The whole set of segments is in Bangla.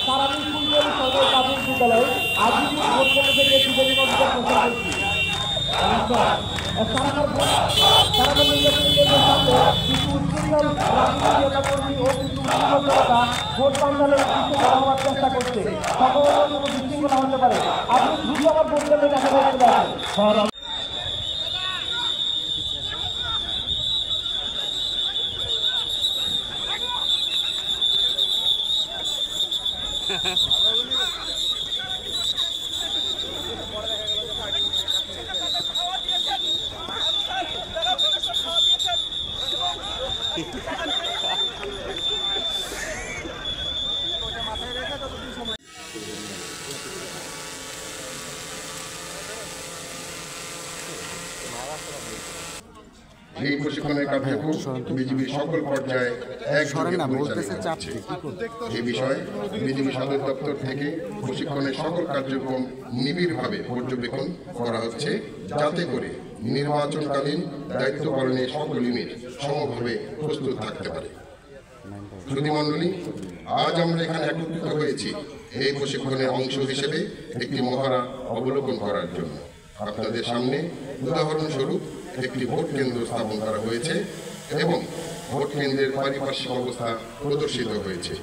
সারাদিন ফুলবাড়ি সরকারি প্রাথমিক বিদ্যালয় আজিপুর ভোট কেন্দ্র থেকে সুযোগের অধিকার প্রচার করছি। সারাদিন নির্বাচনী কেন্দ্রের সামনে কিছু উচ্ছৃঙ্খল রাজনৈতিক নেতাকর্মী ও কিছু উচ্ছৃঙ্খল জনতা ভোট প্যান্ডেলের উদ্দেশ্যে কথা হওয়ার চেষ্টা করছে। সকলের কোনো বিশৃঙ্খলা হতে পারে, আপনি দ্রুত আমার ভোট কেন্দ্রের কাছে চলে আসেন। এই প্রশিক্ষণের কার্যক্রম বিজিবির সকল পর্যায়ে একসঙ্গে পরিচালিত হচ্ছে। এই বিষয়ে বিজিবি সদর দপ্তর থেকে প্রশিক্ষণের সকল কার্যক্রম নিবিড়ভাবে পর্যবেক্ষণ করা হচ্ছে, যাতে করে নির্বাচনকালীন দায়িত্ব পালনে সকল ইউনিট সমভাবে প্রস্তুত থাকতে পারে। সুধীমণ্ডলী, আজ আমরা এখানে একত্রিত হয়েছি এই প্রশিক্ষণের অংশ হিসেবে একটি মহড়া অবলোকন করার জন্য। আপনাদের সামনে উদাহরণস্বরূপ একটি ভোট কেন্দ্র স্থাপন করা হয়েছে এবং ভোট কেন্দ্রের পারিপার্শ্বিক অবস্থা প্রদর্শিত হয়েছে।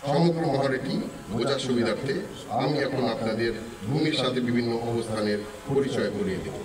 সমগ্র মহড়াটি বোঝার সুবিধার্থে আমি এখন আপনাদের ভূমির সাথে বিভিন্ন অবস্থানের পরিচয় করিয়ে দেব।